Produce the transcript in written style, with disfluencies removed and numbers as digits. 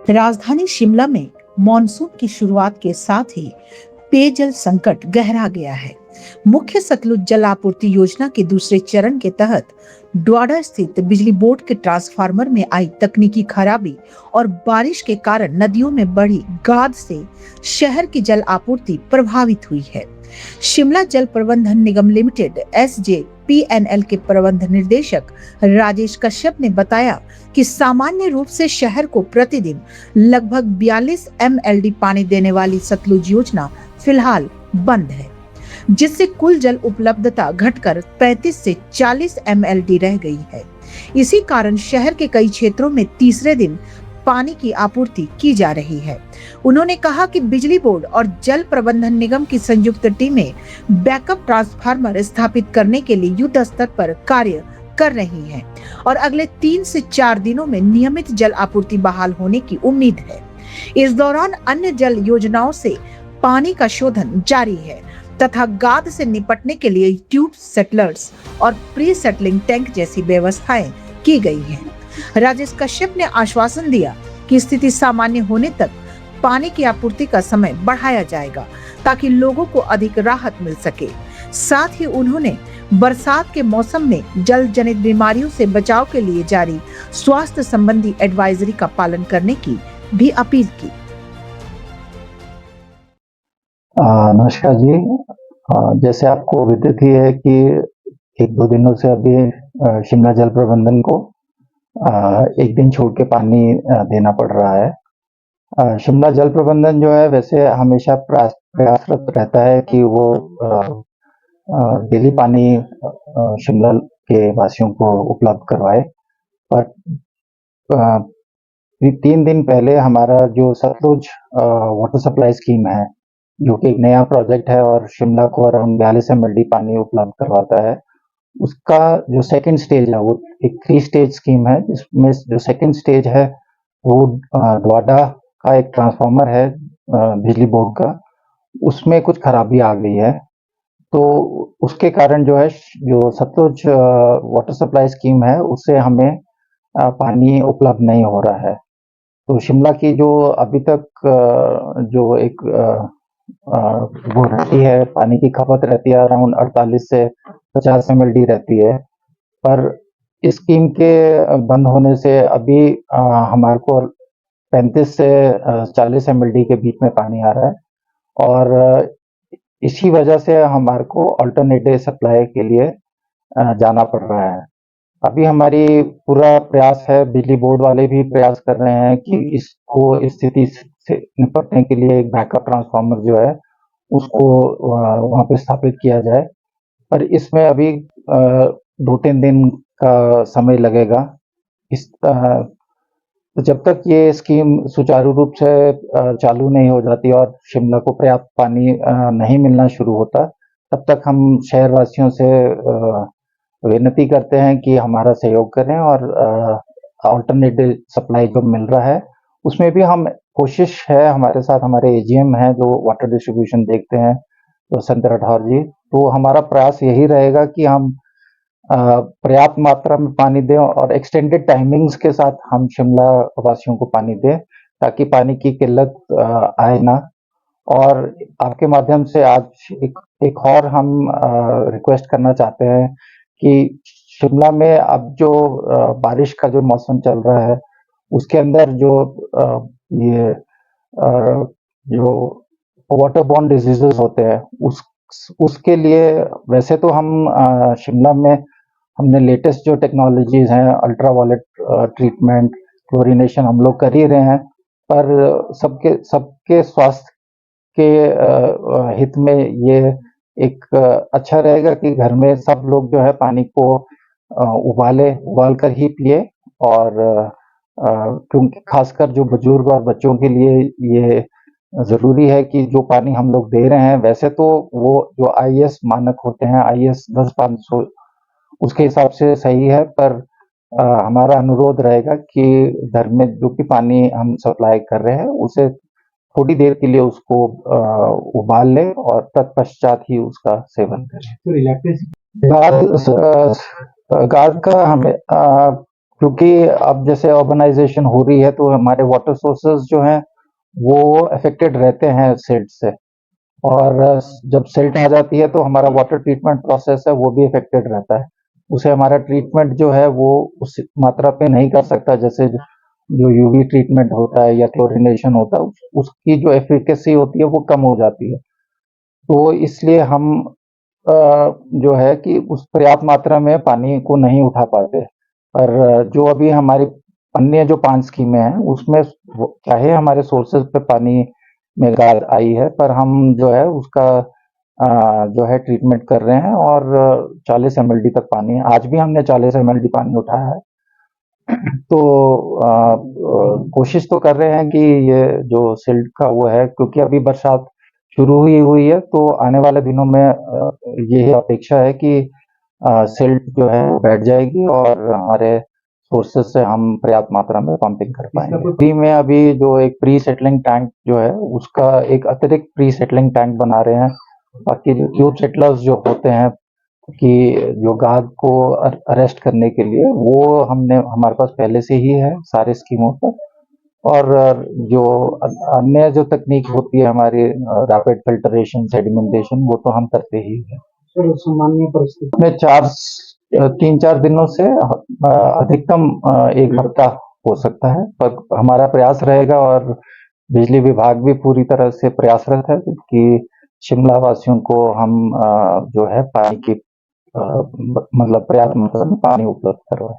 राजधानी शिमला में मॉनसून की शुरुआत के साथ ही पेयजल संकट गहरा गया है। मुख्य सतलुज जल आपूर्ति योजना के दूसरे चरण के तहत डोआडा स्थित बिजली बोर्ड के ट्रांसफार्मर में आई तकनीकी खराबी और बारिश के कारण नदियों में बढ़ी गाद से शहर की जल आपूर्ति प्रभावित हुई है। शिमला जल प्रबंधन निगम लिमिटेड SJPNL के प्रबंध निर्देशक राजेश कश्यप ने बताया कि सामान्य रूप से शहर को प्रतिदिन लगभग 42 MLD पानी देने वाली सतलुज योजना फिलहाल बंद है, जिससे कुल जल उपलब्धता घटकर 35 से 40 MLD रह गई है। इसी कारण शहर के कई क्षेत्रों में तीसरे दिन पानी की आपूर्ति की जा रही है। उन्होंने कहा कि बिजली बोर्ड और जल प्रबंधन निगम की संयुक्त टीमें बैकअप ट्रांसफार्मर स्थापित करने के लिए युद्ध स्तर पर कार्य कर रही हैं और अगले 3 से 4 दिनों में नियमित जल आपूर्ति बहाल होने की उम्मीद है। इस दौरान अन्य जल योजनाओं से पानी का शोधन जारी है तथा गाद से निपटने के लिए ट्यूब सेटलर्स और प्री सेटलिंग टैंक जैसी व्यवस्थाएं की गई हैं। राजेश कश्यप ने आश्वासन दिया कि स्थिति सामान्य होने तक पानी की आपूर्ति का समय बढ़ाया जाएगा ताकि लोगों को अधिक राहत मिल सके। साथ ही उन्होंने बरसात के मौसम में जल जनित बीमारियों से बचाव के लिए जारी स्वास्थ्य संबंधी एडवाइजरी का पालन करने की भी अपील की। नमस्कार जी। जैसे आपको विदित ही है कि 1-2 दिनों से अभी शिमला जल प्रबंधन को एक दिन छोड़ के पानी देना पड़ रहा है। शिमला जल प्रबंधन जो है वैसे हमेशा प्रयासरत रहता है कि वो डेली पानी शिमला के वासियों को उपलब्ध करवाए। पर 3 दिन पहले हमारा जो सतलुज वाटर सप्लाई स्कीम है, जो कि एक नया प्रोजेक्ट है और शिमला को अराउंड 42 MLD पानी उपलब्ध करवाता है, उसका जो सेकंड स्टेज है वो एक 3 स्टेज स्कीम है, जिसमें जो सेकंड स्टेज है वो डोआडा का एक ट्रांसफार्मर है बिजली बोर्ड का, उसमें कुछ खराबी आ गई है। तो उसके कारण जो है जो सतलुज वाटर सप्लाई स्कीम है उससे हमें पानी उपलब्ध नहीं हो रहा है। तो शिमला की जो अभी तक जो एक वो रहती है, पानी की खपत रहती है अराउंड 48 से 50 MLD रहती है। पर इस स्कीम के बंद होने से अभी हमारे को 35 से 40 MLD के बीच में पानी आ रहा है और इसी वजह से हमारे को अल्टरनेटिव सप्लाई के लिए जाना पड़ रहा है। अभी हमारी पूरा प्रयास है, बिजली बोर्ड वाले भी प्रयास कर रहे हैं कि इसको इस स्थिति से निपटने के लिए एक बैकअप ट्रांसफार्मर जो है उसको वहाँ पे स्थापित किया जाए। पर इसमें अभी 2-3 दिन का समय लगेगा। तो जब तक ये स्कीम सुचारू रूप से चालू नहीं हो जाती और शिमला को पर्याप्त पानी नहीं मिलना शुरू होता, तब तक हम शहरवासियों से विनती करते हैं कि हमारा सहयोग करें और अल्टरनेटिव सप्लाई जो मिल रहा है उसमें भी हम कोशिश है, हमारे साथ हमारे AGM हैं जो वाटर डिस्ट्रीब्यूशन देखते हैं, तो संत राठौर जी, तो हमारा प्रयास यही रहेगा कि हम पर्याप्त मात्रा में पानी दें और एक्सटेंडेड टाइमिंग्स के साथ हम शिमला वासियों को पानी दें ताकि पानी की किल्लत आए ना। और आपके माध्यम से आज एक और हम रिक्वेस्ट करना चाहते हैं कि शिमला में अब जो बारिश का जो मौसम चल रहा है उसके अंदर जो ये जो वाटरबॉर्न डिजीजेस होते हैं उसके लिए वैसे तो हम शिमला में हमने लेटेस्ट जो टेक्नोलॉजीज हैं, अल्ट्रावायलेट ट्रीटमेंट, क्लोरीनेशन हम लोग कर ही रहे हैं, पर सबके स्वास्थ्य के हित में ये एक अच्छा रहेगा कि घर में सब लोग जो है पानी को उबाल कर ही पिए। और क्योंकि खासकर जो बुजुर्ग और बच्चों के लिए ये ज़रूरी है कि जो पानी हम लोग दे रहे हैं, वैसे तो वो जो IS मानक होते हैं, IS 10-500 उसके हिसाब से सही है, पर हमारा अनुरोध रहेगा कि घर में जो भी पानी हम सप्लाई कर रहे हैं उसे थोड़ी देर के लिए उसको उबाल लें और तत्पश्चात ही उसका सेवन करें। गाद का हमें क्योंकि अब जैसे अर्बनाइजेशन हो रही है तो हमारे वाटर सोर्सेज जो हैं वो अफेक्टेड रहते हैं सिल्ट से, और जब सिल्ट आ जाती है तो हमारा वाटर ट्रीटमेंट प्रोसेस है वो भी अफेक्टेड रहता है। उसे हमारा ट्रीटमेंट जो है वो उस मात्रा पे नहीं कर सकता, जैसे जो यूवी ट्रीटमेंट होता है या क्लोरिनेशन होता है उसकी जो एफिकेसी होती है वो कम हो जाती है। तो इसलिए हम जो है कि उस पर्याप्त मात्रा में पानी को नहीं उठा पाते। और जो अभी हमारी अन्य जो 5 स्कीमें हैं उसमें चाहे हमारे सोर्सेज पे पानी में गाद आई है, पर हम जो है उसका जो है ट्रीटमेंट कर रहे हैं, और 40 एमएलडी तक पानी, आज भी हमने 40 एमएलडी पानी उठाया है। तो कोशिश तो कर रहे हैं कि ये जो सिल्ट का वो है, क्योंकि अभी बरसात शुरू ही हुई है, तो आने वाले दिनों में यही अपेक्षा है कि सिल्ट जो है वो बैठ जाएगी और हमारे सोर्सेज से हम पर्याप्त मात्रा में पंपिंग कर पाएंगे। फ्री में अभी जो एक प्री सेटलिंग टैंक जो है उसका एक अतिरिक्त प्री सेटलिंग टैंक बना रहे हैं, बाकी जो ट्यूब सेटलर्स जो होते हैं कि जो गाद को अरेस्ट करने के लिए, वो हमारे पास पहले से ही है सारे स्कीमों पर। और जो अन्य जो तकनीक होती है हमारी रैपिड फिल्टरेशन, सेडिमेंटेशन, वो तो हम करते ही हैं। सर सामान्य परिस्थिति में 3-4 दिनों से अधिकतम 1 हफ्ता हो सकता है, पर हमारा प्रयास रहेगा, और बिजली विभाग भी पूरी तरह से प्रयासरत है कि शिमला वासियों को हम जो है पानी की मतलब पर्याप्त मात्रा में पानी उपलब्ध करवाएं।